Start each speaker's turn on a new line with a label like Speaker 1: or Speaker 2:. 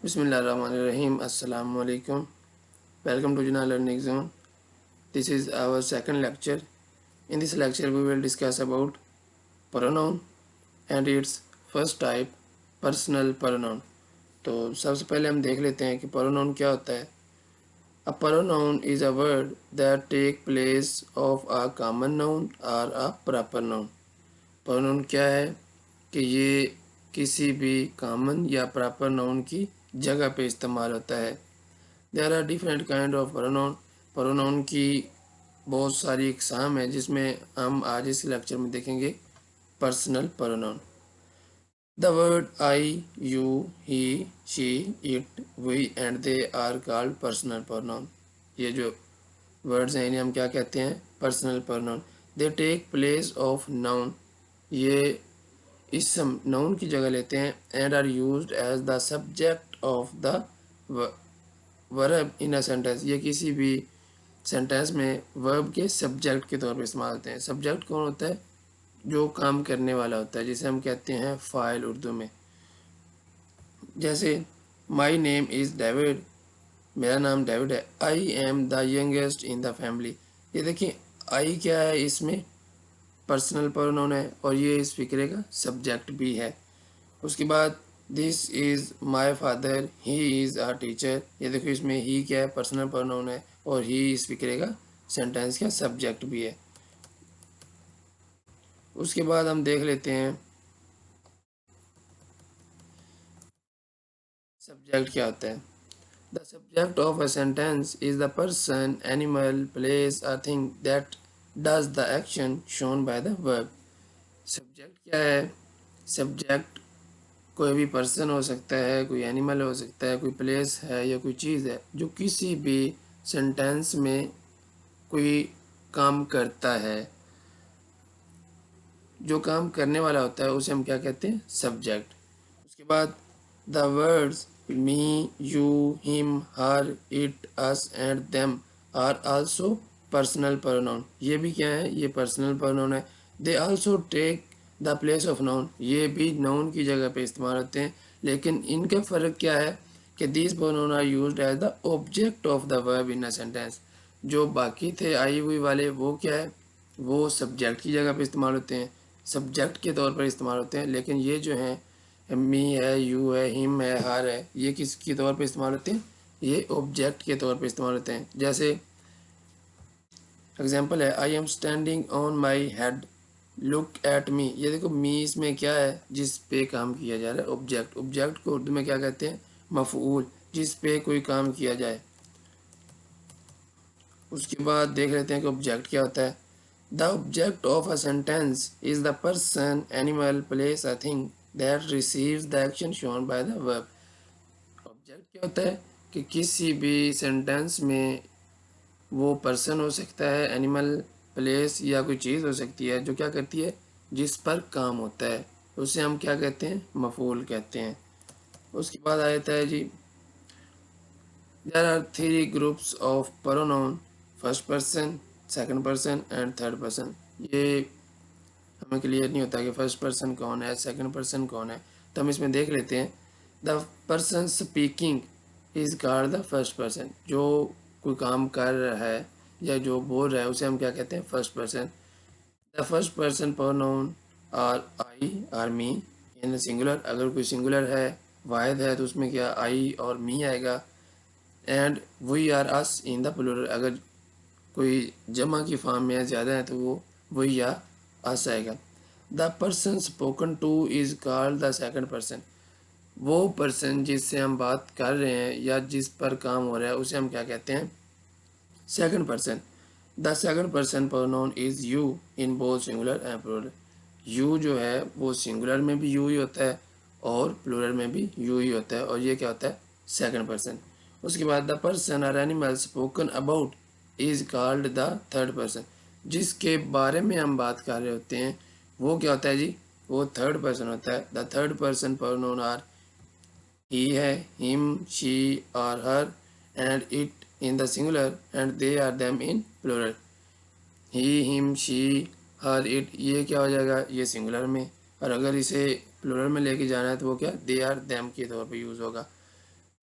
Speaker 1: Bismillahirrahmanirrahim. Assalamu alaikum. Welcome to Juna Learning Zone. This is our second lecture. In this lecture, we will discuss about pronoun and its first type, personal pronoun. तो सबसे पहले हम देख लेते हैं कि pronoun क्या होता है. A pronoun is a word that take place of a common noun or a proper noun. pronoun क्या है कि ये किसी भी common या proper noun की जगह पे इस्तेमाल होता है. There are different kind of pronoun. Pronoun की बहुत सारी इकसाम है जिसमें हम आज इस लेक्चर में देखेंगे personal pronoun. The word I, you, he, she, it, we and they are called personal pronoun. ये जो वर्ड्स हैं इन्हें हम क्या कहते हैं? Personal pronoun. They take place of noun. ये इसम नाउन की जगह लेते हैं. And are used as the subject of the verb in a sentence. ये किसी भी सेंटेंस में वर्ब के सब्जेक्ट के तौर पर इस्तेमाल होते हैं. सब्जेक्ट कौन होता है? जो काम करने वाला होता है, जिसे हम कहते हैं फाइल उर्दू में. जैसे माई नेम इज़ डेविड, मेरा नाम डेविड है. I am the youngest in the family. ये देखिए आई क्या है, इसमें पर्सनल प्रोनाउन है और ये इस फिक्रे का सब्जेक्ट भी है. उसके बाद this is my father, he is a teacher. ये देखो इसमें ही क्या है, पर्सनल प्रोनाउन है और ही इस फिक्रे का सेंटेंस का सब्जेक्ट भी है. उसके बाद हम देख लेते हैं सब्जेक्ट क्या होता है. The subject of a sentence is the person, animal, place, a thing that does the action shown by the verb. Subject क्या है? सब्जेक्ट कोई भी पर्सन हो सकता है, कोई एनिमल हो सकता है, कोई प्लेस है या कोई चीज़ है जो किसी भी सेंटेंस में कोई काम करता है. जो काम करने वाला होता है उसे हम क्या कहते हैं? सब्जेक्ट. उसके बाद the words me, you, him, her, it, us and them are also personal pronoun. ये भी क्या है? ये पर्सनल प्रोनाउन है. They also take the place of noun. ये भी नाउन की जगह पे इस्तेमाल होते हैं, लेकिन इनका फ़र्क क्या है कि this pronoun are used as the object of the verb in a sentence. जो बाकी थे आई हुई वाले वो क्या है? वो सब्जेक्ट की जगह पे इस्तेमाल होते हैं, सब्जेक्ट के तौर पर इस्तेमाल होते हैं. लेकिन ये जो हैं मी है, यू है, हिम है, हर है, ये किसके तौर पे इस्तेमाल होते हैं? ये ऑब्जेक्ट के तौर पे इस्तेमाल होते हैं. जैसे एग्जांपल है I am standing on my head, look at me. ये देखो मी इसमें क्या है? जिस पे काम किया जा रहा है, ऑब्जेक्ट. ऑब्जेक्ट को उर्दू में क्या कहते हैं? मफऊल, जिस पे कोई काम किया जाए. उसके बाद देख लेते हैं कि ऑब्जेक्ट क्या होता है. The object of a sentence is the person, animal, place, a thing that receives the action shown by the verb. Object क्या होता है कि किसी भी सेंटेंस में वो पर्सन हो सकता है, एनिमल, प्लेस या कोई चीज़ हो सकती है जो क्या करती है? जिस पर काम होता है, उसे हम क्या कहते हैं? मफूल कहते हैं. उसके बाद आ जाता है जी there are three groups of pronoun, first person, second person and third person. ये हमें क्लियर नहीं होता कि फर्स्ट पर्सन कौन है, सेकंड पर्सन कौन है, तो हम इसमें देख लेते हैं. The person speaking is called the first person. जो कोई काम कर रहा है या जो बोल रहा है उसे हम क्या कहते हैं? First person. The first person pronoun are I R me in singular. अगर कोई सिंगुलर है, वाहिद है, तो उसमें क्या आई और मी आएगा. And we are us in the plural. अगर कोई जमा की फॉर्म में ज़्यादा है तो वो वी या अस आएगा. The person spoken two is called the second person. वो पर्सन जिससे हम बात कर रहे हैं या जिस पर काम हो रहा है उसे हम क्या कहते हैं? Second person. The second person pronoun is you in both singular and plural. You जो है वो सिंगुलर में भी यू ही होता है और प्लूरल में भी यू ही होता है, और ये क्या होता है? Second person. उसके बाद द पर्सन और animal spoken about is called the third person. जिसके बारे में हम बात कर रहे होते हैं वो क्या होता है जी? वो थर्ड पर्सन होता है. The third person pronoun are he है, हिम, शी और her and it in the singular and they are them in plural. He, him, she, her, it, ये क्या हो जाएगा? ये सिंगुलर में. और अगर इसे प्लूरल में लेके जाना है तो वो क्या? दे आर देम के तौर पे यूज़ होगा.